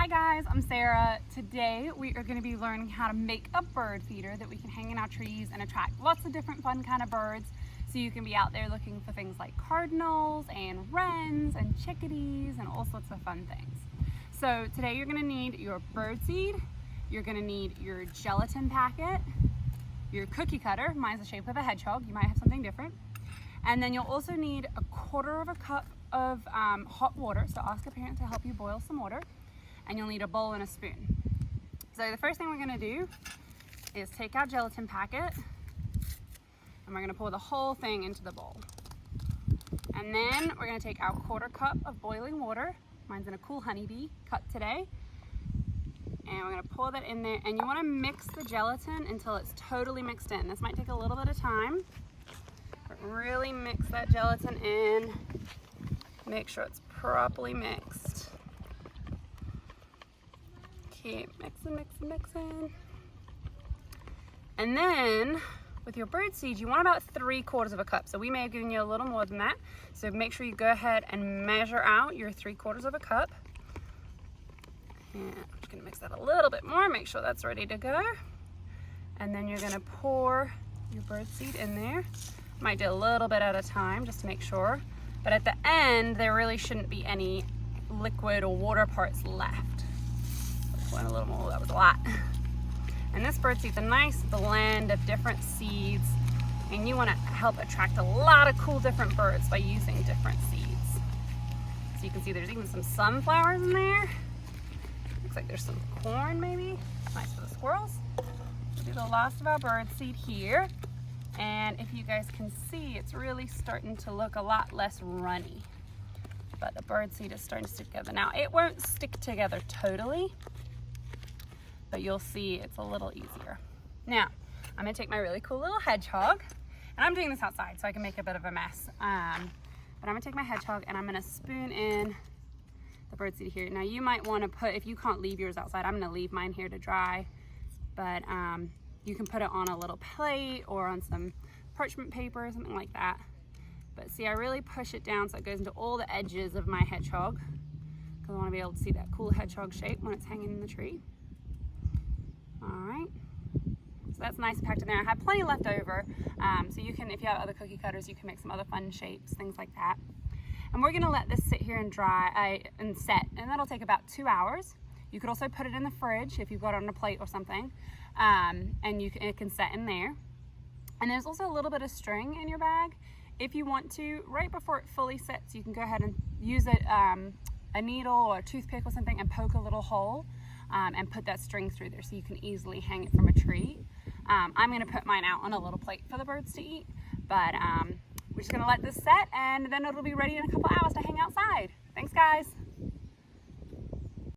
Hi guys, I'm Sarah. Today we are going to be learning how to make a bird feeder that we can hang in our trees and attract lots of different fun kind of birds. So you can be out there looking for things like cardinals and wrens and chickadees and all sorts of fun things. So today you're going to need your bird seed, you're going to need your gelatin packet, your cookie cutter, mine's the shape of a hedgehog, you might have something different. And then you'll also need a quarter of a cup of hot water, so ask a parent to help you boil some water. And you'll need a bowl and a spoon. So the first thing we're gonna do is take our gelatin packet and we're gonna pour the whole thing into the bowl. And then we're gonna take our quarter cup of boiling water, mine's in a Cool Honeybee cup today, and we're gonna pour that in there, and you wanna mix the gelatin until it's totally mixed in. This might take a little bit of time, but really mix that gelatin in, make sure it's properly mixed. Keep mixing. And then with your bird seed, you want about 3/4 of a cup. So we may have given you a little more than that. So make sure you go ahead and measure out your 3/4 of a cup. And I'm just gonna mix that a little bit more, make sure that's ready to go. And then you're gonna pour your bird seed in there. Might do a little bit at a time just to make sure. But at the end, there really shouldn't be any liquid or water parts left. Went a little more, that was a lot. And this bird seed's a nice blend of different seeds, and you want to help attract a lot of cool different birds by using different seeds. So you can see there's even some sunflowers in there. Looks like there's some corn maybe. Nice for the squirrels. We'll do the last of our bird seed here. And if you guys can see, it's really starting to look a lot less runny. But the bird seed is starting to stick together. Now it won't stick together totally, but you'll see it's a little easier. Now, I'm gonna take my really cool little hedgehog, and I'm doing this outside so I can make a bit of a mess. But I'm gonna take my hedgehog and I'm gonna spoon in the bird seed here. Now you might wanna put, if you can't leave yours outside, I'm gonna leave mine here to dry, but you can put it on a little plate or on some parchment paper or something like that. But see, I really push it down so it goes into all the edges of my hedgehog, because I wanna be able to see that cool hedgehog shape when it's hanging in the tree. All right, so that's nice packed in there. I have plenty left over, so you can, if you have other cookie cutters, you can make some other fun shapes, things like that. And we're gonna let this sit here and dry and set, and that'll take about 2 hours. You could also put it in the fridge if you've got it on a plate or something, and it can set in there. And there's also a little bit of string in your bag. If you want to, right before it fully sets, you can go ahead and use a needle or a toothpick or something and poke a little hole. And put that string through there so you can easily hang it from a tree. I'm gonna put mine out on a little plate for the birds to eat, but we're just gonna let this set, and then it'll be ready in a couple hours to hang outside. Thanks guys.